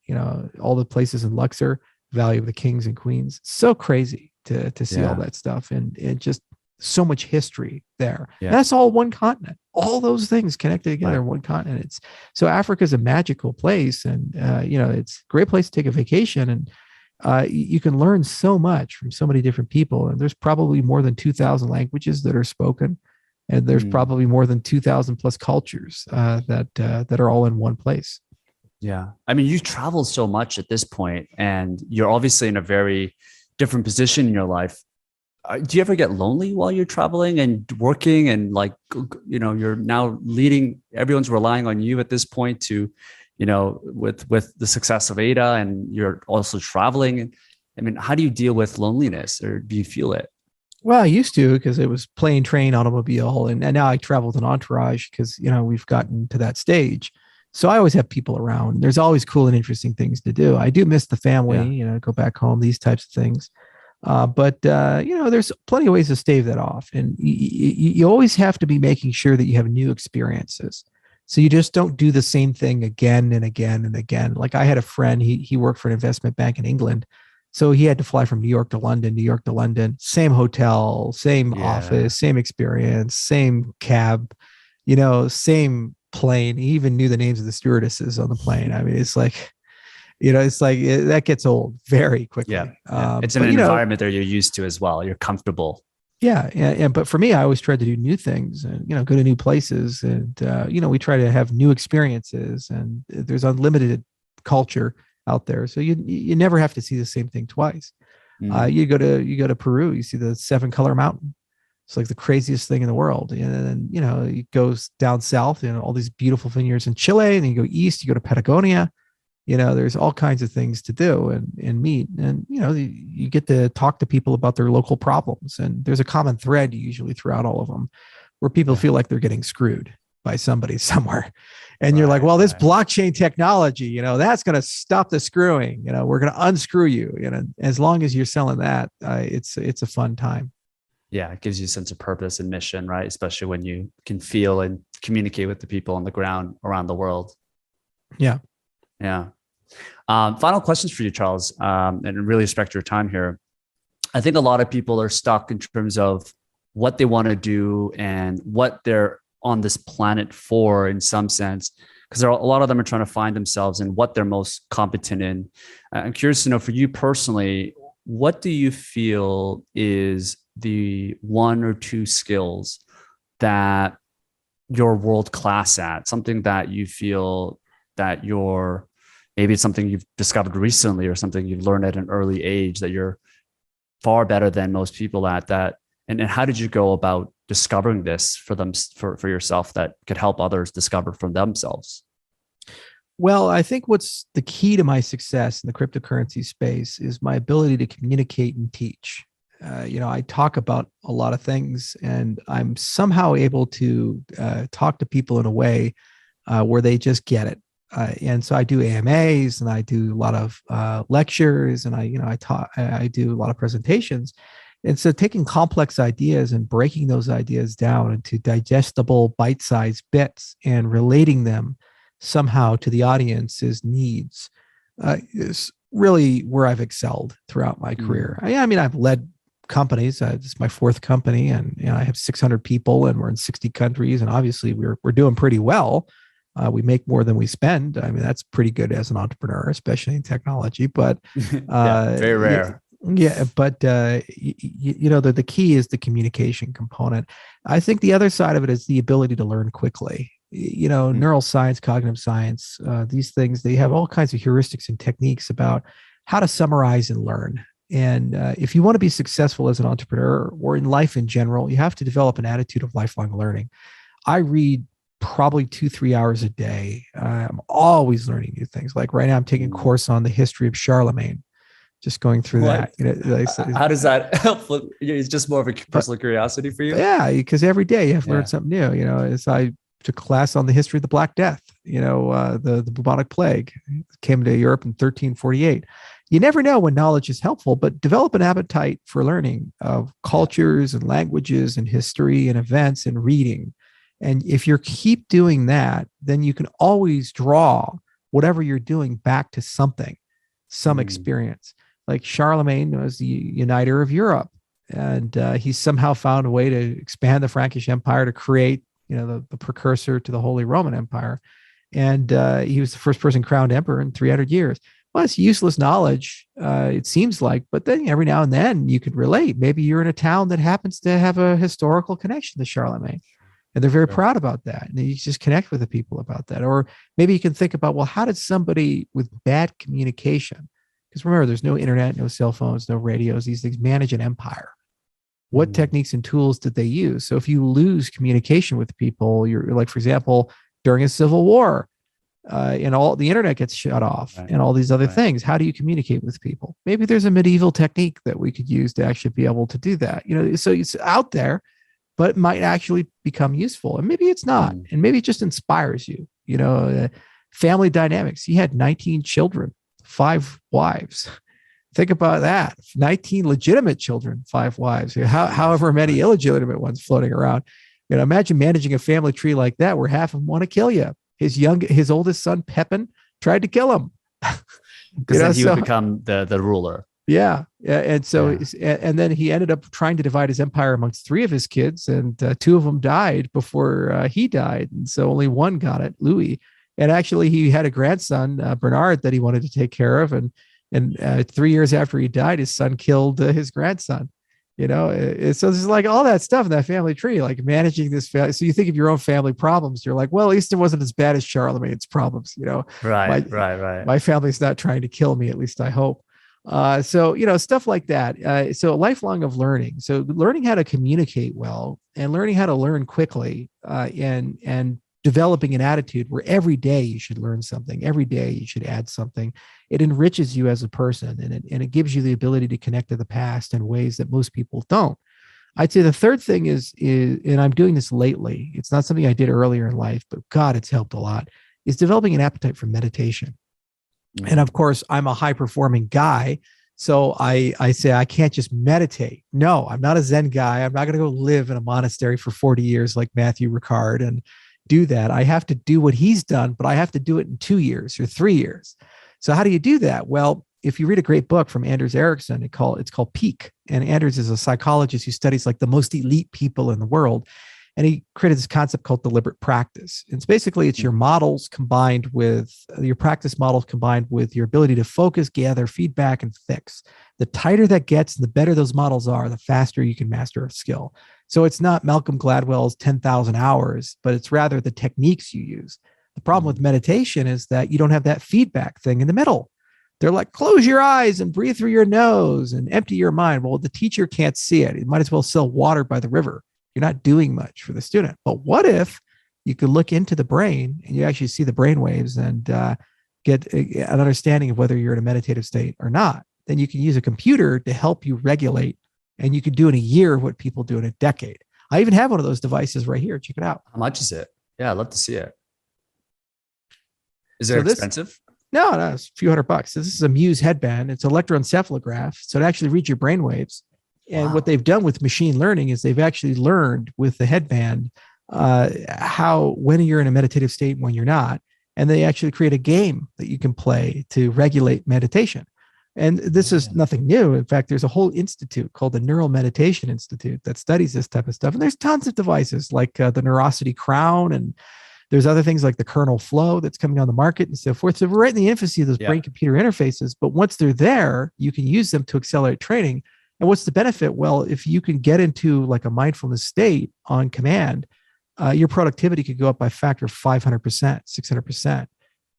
[SPEAKER 1] all the places in Luxor, Valley of the Kings and Queens. So crazy to see all that stuff, and just so much history there.
[SPEAKER 2] Yeah.
[SPEAKER 1] And that's all one continent. All those things connected together
[SPEAKER 2] Right.
[SPEAKER 1] in one continent. So Africa is a magical place, and it's a great place to take a vacation, and you can learn so much from so many different people. And there's probably more than 2,000 languages that are spoken, and there's probably more than 2,000 plus cultures that are all in one place.
[SPEAKER 2] Yeah. I mean, you've traveled so much at this point, and you're obviously in a very different position in your life. Do you ever get lonely while you're traveling and working, and like, you're now leading, everyone's relying on you at this point to, with the success of Ada, and you're also traveling. I mean, how do you deal with loneliness, or do you feel it?
[SPEAKER 1] Well, I used to, because it was plane, train, automobile, and now I travel with an entourage because we've gotten to that stage. So I always have people around. There's always cool and interesting things to do. I do miss the family, go back home, these types of things. But there's plenty of ways to stave that off. And you always have to be making sure that you have new experiences. So you just don't do the same thing again and again and again. Like I had a friend, he worked for an investment bank in England. So he had to fly from New York to London, same hotel, same office, same experience, same cab, same plane. He even knew the names of the stewardesses on the plane. I mean, it's like, that gets old very quickly.
[SPEAKER 2] Yeah. It's an environment that you're used to as well. You're comfortable.
[SPEAKER 1] Yeah. But for me, I always try to do new things and, go to new places. And, we try to have new experiences, and there's unlimited culture out there. So you never have to see the same thing twice. You go to Peru, you see the 7-color mountain. It's like the craziest thing in the world. And then, it goes down south, all these beautiful vineyards in Chile, and then you go east, you go to Patagonia. There's all kinds of things to do and meet. And, you get to talk to people about their local problems. And there's a common thread usually throughout all of them where people feel like they're getting screwed by somebody somewhere. And you're like, well, this blockchain technology, that's going to stop the screwing. We're going to unscrew you. As long as you're selling that, it's a fun time.
[SPEAKER 2] Yeah, it gives you a sense of purpose and mission, right? Especially when you can feel and communicate with the people on the ground around the world.
[SPEAKER 1] Yeah.
[SPEAKER 2] Yeah. Final questions for you, Charles, and really respect your time here. I think a lot of people are stuck in terms of what they want to do and what they're on this planet for, in some sense, because a lot of them are trying to find themselves in what they're most competent in. I'm curious to know, for you personally, what do you feel is the 1 or 2 skills that you're world class at? Something that you feel that maybe it's something you've discovered recently, or something you've learned at an early age that you're far better than most people at that. And how did you go about discovering this for yourself that could help others discover for themselves?
[SPEAKER 1] Well, I think what's the key to my success in the cryptocurrency space is my ability to communicate and teach. I talk about a lot of things, and I'm somehow able to talk to people in a way where they just get it. And so I do AMAs, and I do a lot of lectures, and I do a lot of presentations. And so taking complex ideas and breaking those ideas down into digestible bite-sized bits and relating them somehow to the audience's needs is really where I've excelled throughout my career. I mean, I've led companies. It's my 4th company, and I have 600 people, and we're in 60 countries. And obviously we're doing pretty well. We make more than we spend. I mean, that's pretty good as an entrepreneur, especially in technology. But
[SPEAKER 2] very rare.
[SPEAKER 1] Yeah, but the key is the communication component. I think the other side of it is the ability to learn quickly. Neuroscience, cognitive science, these things, they have all kinds of heuristics and techniques about how to summarize and learn. And if you want to be successful as an entrepreneur or in life in general, you have to develop an attitude of lifelong learning. I read probably 2-3 hours a day. I'm always learning new things. Like right now, I'm taking a course on the history of Charlemagne. Just going through that.
[SPEAKER 2] How does that help? It's just more of a personal curiosity for you.
[SPEAKER 1] Yeah, because every day you have to learn something new. As I took a class on the history of the Black Death. The bubonic plague came to Europe in 1348. You never know when knowledge is helpful, but develop an appetite for learning of cultures and languages and history and events and reading. And if you keep doing that, then you can always draw whatever you're doing back to something, some experience. Like Charlemagne was the uniter of Europe. And he somehow found a way to expand the Frankish Empire to create, the precursor to the Holy Roman Empire. And he was the first person crowned emperor in 300 years. Well, it's useless knowledge, it seems like, but then every now and then you could relate. Maybe you're in a town that happens to have a historical connection to Charlemagne, and they're very proud about that. And you just connect with the people about that. Or maybe you can think about, well, how did somebody with bad communication, because remember, there's no internet, no cell phones, no radios, these things, manage an empire. What techniques and tools did they use? So if you lose communication with people, you're like, for example, during a civil war, and all the internet gets shut off, and all these other things, how do you communicate with people? Maybe there's a medieval technique that we could use to actually be able to do that. So it's out there, but it might actually become useful, and maybe it's not, and maybe it just inspires you. Family dynamics. He had 19 children, 5 wives. Think about that. 19 legitimate children, 5 wives. However many illegitimate ones floating around. Imagine managing a family tree like that, where half of them want to kill you. His oldest son, Pepin, tried to kill him.
[SPEAKER 2] Because then he would become the ruler.
[SPEAKER 1] Yeah. And so, and then he ended up trying to divide his empire amongst 3 of his kids, and 2 of them died before he died. And so only one got it, Louis. And actually he had a grandson, Bernard, that he wanted to take care of. And 3 years after he died, his son killed his grandson. So there's like all that stuff in that family tree, like managing this family. So you think of your own family problems, you're like, well, at least it wasn't as bad as Charlemagne's problems.
[SPEAKER 2] Right.
[SPEAKER 1] My family's not trying to kill me, at least I hope. So stuff like that. So lifelong of learning. So learning how to communicate well, and learning how to learn quickly, and developing an attitude where every day you should learn something, every day you should add something. It enriches you as a person, and it gives you the ability to connect to the past in ways that most people don't. I'd say the third thing is, and I'm doing this lately, it's not something I did earlier in life, but God, it's helped a lot, is developing an appetite for meditation. And of course, I'm a high performing guy. So I say, I can't just meditate. No, I'm not a Zen guy. I'm not going to go live in a monastery for 40 years like Matthew Ricard and do that. I have to do what he's done, but I have to do it in 2 years or 3 years. So how do you do that? Well, if you read a great book from Anders Ericsson, it's called Peak. And Anders is a psychologist who studies like the most elite people in the world. And he created this concept called deliberate practice. And it's basically, it's your models combined with your practice models combined with your ability to focus, gather feedback, and fix. The tighter that gets, the better those models are, the faster you can master a skill. So it's not Malcolm Gladwell's 10,000 hours, but it's rather the techniques you use. The problem with meditation is that you don't have that feedback thing in the middle. They're like, close your eyes and breathe through your nose and empty your mind. Well, the teacher can't see it. It might as well sell water by the river. You're not doing much for the student. But what if you could look into the brain and you actually see the brain waves and get an understanding of whether you're in a meditative state or not? Then you can use a computer to help you regulate, and you could do in a year what people do in a decade. I even have one of those devices right here. Check it out.
[SPEAKER 2] How much is it? Yeah, I'd love to see it. Is it expensive?
[SPEAKER 1] No, it's a few $100. So this is a Muse headband. It's electroencephalograph. So it actually reads your brain waves. And what they've done with machine learning is they've actually learned with the headband when you're in a meditative state and when you're not. And they actually create a game that you can play to regulate meditation. And this is nothing new. In fact, there's a whole institute called the Neural Meditation Institute that studies this type of stuff. And there's tons of devices like the Neurosity Crown, and there's other things like the Kernel Flow that's coming on the market and so forth. So we're right in the infancy of those brain-computer interfaces. But once they're there, you can use them to accelerate training. And what's the benefit? Well, if you can get into like a mindfulness state on command, your productivity could go up by a factor of 500%, 600%.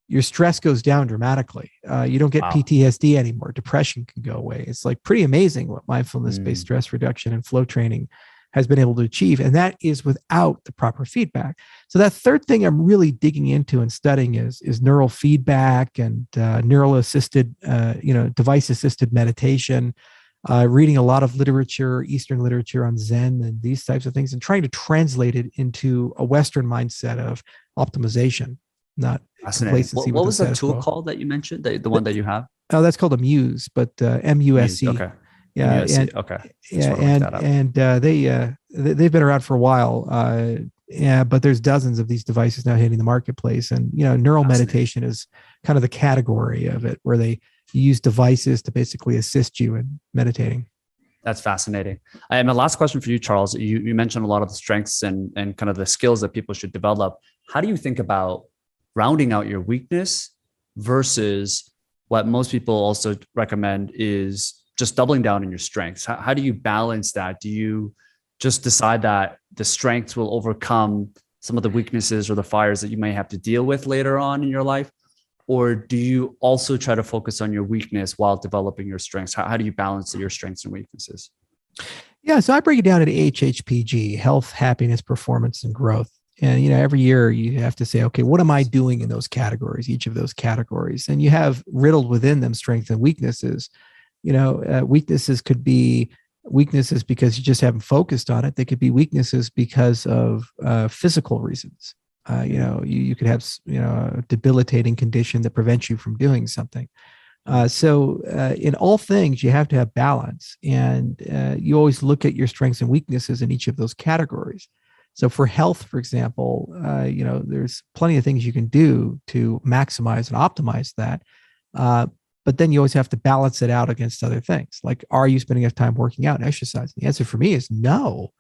[SPEAKER 1] Your stress goes down dramatically. You don't get PTSD anymore. Depression can go away. It's like pretty amazing what mindfulness-based stress reduction and flow training has been able to achieve. And that is without the proper feedback. So that third thing I'm really digging into and studying is neural feedback and neural assisted, device assisted meditation. Reading a lot of literature, Eastern literature on Zen and these types of things, and trying to translate it into a Western mindset of optimization, not complacency.
[SPEAKER 2] What was the tool called that you mentioned, the one that you have?
[SPEAKER 1] Oh, that's called a Muse, but MUSE.
[SPEAKER 2] Okay.
[SPEAKER 1] Yeah.
[SPEAKER 2] MUSE.
[SPEAKER 1] And,
[SPEAKER 2] okay.
[SPEAKER 1] They've been around for a while. But there's dozens of these devices now hitting the marketplace, and neural meditation is kind of the category of it, where they use devices to basically assist you in meditating.
[SPEAKER 2] That's fascinating. And my last question for you, Charles, you mentioned a lot of the strengths and kind of the skills that people should develop. How do you think about rounding out your weakness versus what most people also recommend is just doubling down on your strengths? How do you balance that? Do you just decide that the strengths will overcome some of the weaknesses or the fires that you may have to deal with later on in your life? Or do you also try to focus on your weakness while developing your strengths? How do you balance your strengths and weaknesses?
[SPEAKER 1] Yeah, so I break it down into HHPG: health, happiness, performance, and growth. And every year you have to say, okay, what am I doing in those categories, each of those categories? And you have riddled within them strengths and weaknesses. Weaknesses could be weaknesses because you just haven't focused on it. They could be weaknesses because of physical reasons. You could have a debilitating condition that prevents you from doing something. So in all things, you have to have balance, and you always look at your strengths and weaknesses in each of those categories. So for health, for example, there's plenty of things you can do to maximize and optimize that. But then you always have to balance it out against other things. Like, are you spending enough time working out and exercising? The answer for me is no.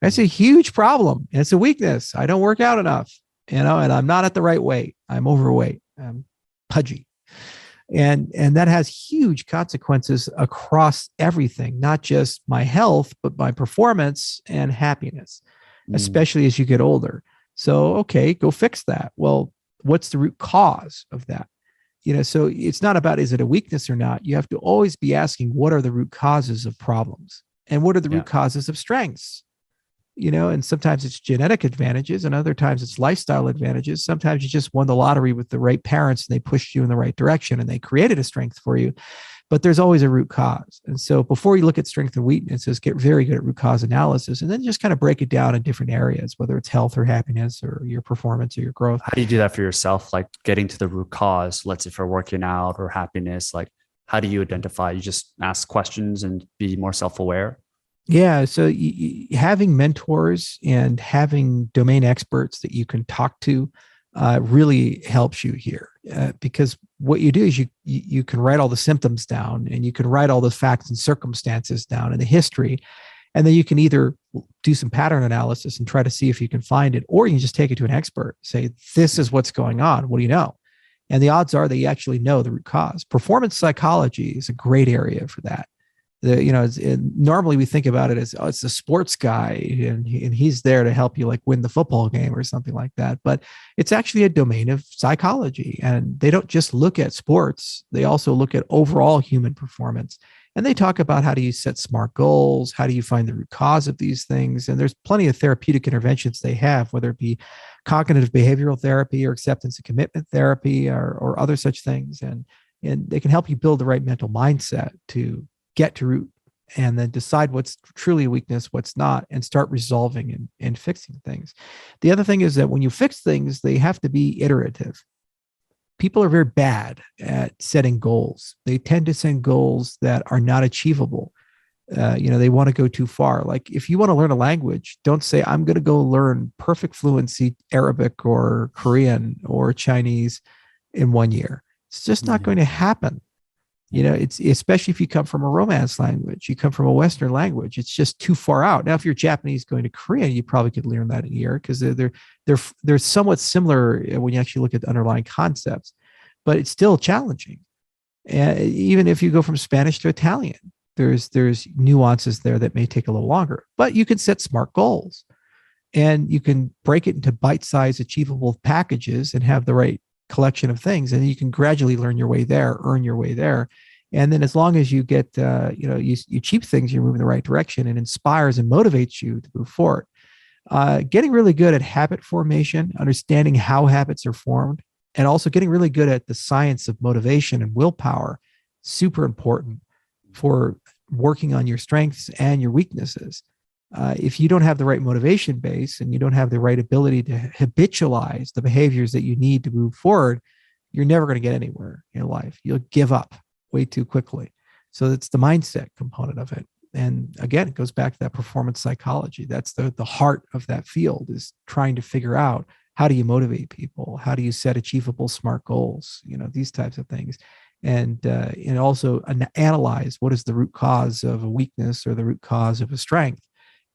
[SPEAKER 1] That's a huge problem. It's a weakness. I don't work out enough, and I'm not at the right weight. I'm overweight. I'm pudgy. And that has huge consequences across everything, not just my health, but my performance and happiness, especially as you get older. So, okay, go fix that. Well, what's the root cause of that? So it's not about, is it a weakness or not? You have to always be asking, what are the root causes of problems? And what are the root causes of strengths? And sometimes it's genetic advantages, and other times it's lifestyle advantages. Sometimes you just won the lottery with the right parents and they pushed you in the right direction and they created a strength for you. But there's always a root cause. And so before you look at strength and weaknesses, get very good at root cause analysis, and then just kind of break it down in different areas, whether it's health or happiness or your performance or your growth.
[SPEAKER 2] How do you do that for yourself? Like getting to the root cause, let's say for working out or happiness, like how do you identify? You just ask questions and be more self-aware?
[SPEAKER 1] Yeah. So having mentors and having domain experts that you can talk to really helps you here, because what you do is you can write all the symptoms down, and you can write all the facts and circumstances down and the history. And then you can either do some pattern analysis and try to see if you can find it, or you can just take it to an expert, say, this is what's going on. What do you know? And the odds are that you actually know the root cause. Performance psychology is a great area for that. Normally we think about it as, oh, it's a sports guy and he's there to help you like win the football game or something like that. But it's actually a domain of psychology, and they don't just look at sports. They also look at overall human performance, and they talk about how do you set SMART goals? How do you find the root cause of these things? And there's plenty of therapeutic interventions they have, whether it be cognitive behavioral therapy or acceptance and commitment therapy or other such things. And they can help you build the right mental mindset to get to root and then decide what's truly a weakness, what's not, and start resolving and fixing things. The other thing is that when you fix things, they have to be iterative. People are very bad at setting goals. They tend to set goals that are not achievable. They want to go too far. Like if you want to learn a language, don't say, I'm going to go learn perfect fluency Arabic or Korean or Chinese in 1 year. It's just not going to happen. It's especially if you come from a Romance language, you come from a Western language, it's just too far out. Now, if you're Japanese going to Korean, you probably could learn that in a year because they're somewhat similar when you actually look at the underlying concepts, but it's still challenging. And even if you go from Spanish to Italian, there's nuances there that may take a little longer, but you can set SMART goals and you can break it into bite-sized achievable packages and have the right collection of things, and you can gradually learn your way there, earn your way there. And then as long as you get, you achieve things, you're moving in the right direction and inspires and motivates you to move forward. Getting really good at habit formation, understanding how habits are formed, and also getting really good at the science of motivation and willpower, super important for working on your strengths and your weaknesses. If you don't have the right motivation base and you don't have the right ability to habitualize the behaviors that you need to move forward, you're never going to get anywhere in life. You'll give up way too quickly. So that's the mindset component of it. And again, it goes back to that performance psychology. That's the heart of that field, is trying to figure out, how do you motivate people? How do you set achievable SMART goals? These types of things. and also analyze what is the root cause of a weakness or the root cause of a strength,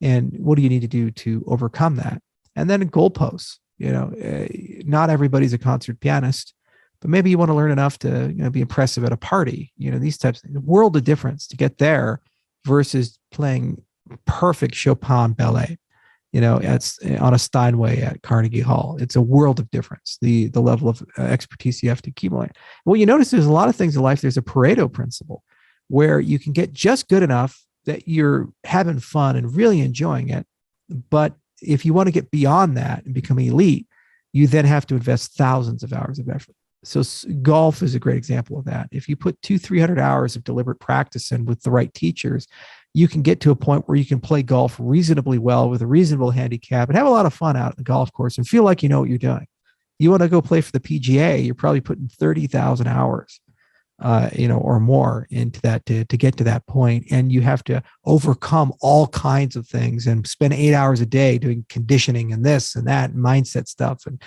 [SPEAKER 1] and what do you need to do to overcome that. And then goalposts. Not everybody's a concert pianist, but maybe you want to learn enough to be impressive at a party. These types of things. A world of difference to get there versus playing perfect Chopin ballet. It's on a Steinway at Carnegie Hall. It's a world of difference, the level of expertise you have to accumulate. Well, you notice there's a lot of things in life. There's a Pareto principle where you can get just good enough that you're having fun and really enjoying it. But if you want to get beyond that and become elite, you then have to invest thousands of hours of effort. So golf is a great example of that. If you put 200-300 hours of deliberate practice in with the right teachers, you can get to a point where you can play golf reasonably well with a reasonable handicap and have a lot of fun out at the golf course and feel like you know what you're doing. You want to go play for the PGA, you're probably putting 30,000 hours, or more into that to get to that point. And you have to overcome all kinds of things and spend 8 hours a day doing conditioning and this and that and mindset stuff. And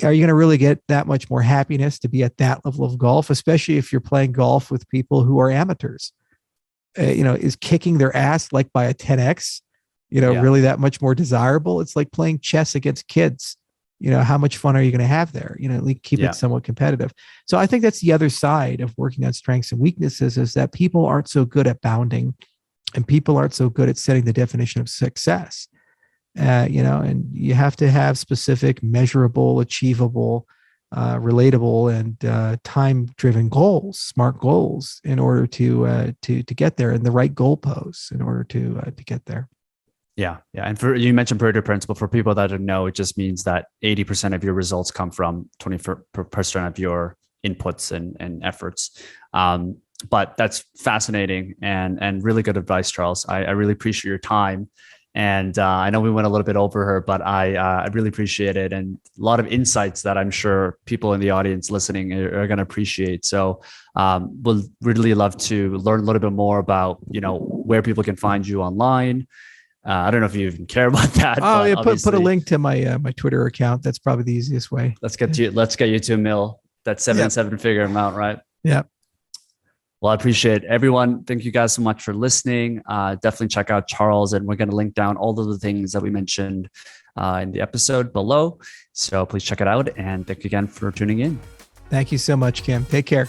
[SPEAKER 1] are you going to really get that much more happiness to be at that level of golf, especially if you're playing golf with people who are amateurs? Is kicking their ass like by a 10x, really that much more desirable? It's like playing chess against kids. How much fun are you going to have there? At least keep it somewhat competitive. So I think that's the other side of working on strengths and weaknesses, is that people aren't so good at bounding, and people aren't so good at setting the definition of success. And you have to have specific, measurable, achievable, relatable, and time-driven goals, smart goals, in order to get there, and the right goalposts in order to get there.
[SPEAKER 2] Yeah. And you mentioned Pareto principle. For people that don't know, it just means that 80% of your results come from 20% of your inputs and efforts. But that's fascinating and really good advice, Charles. I really appreciate your time. And I know we went a little bit over her, but I really appreciate it, and a lot of insights that I'm sure people in the audience listening are going to appreciate. So we'll really love to learn a little bit more about where people can find you online. I don't know if you even care about that.
[SPEAKER 1] Oh, yeah, put a link to my my Twitter account. That's probably the easiest way.
[SPEAKER 2] Let's get you to $1 million. That seven-figure amount, right?
[SPEAKER 1] Yeah.
[SPEAKER 2] Well, I appreciate it. Everyone. Thank you guys so much for listening. Definitely check out Charles, and we're going to link down all of the things that we mentioned in the episode below. So please check it out. And thank you again for tuning in.
[SPEAKER 1] Thank you so much, Kim. Take care.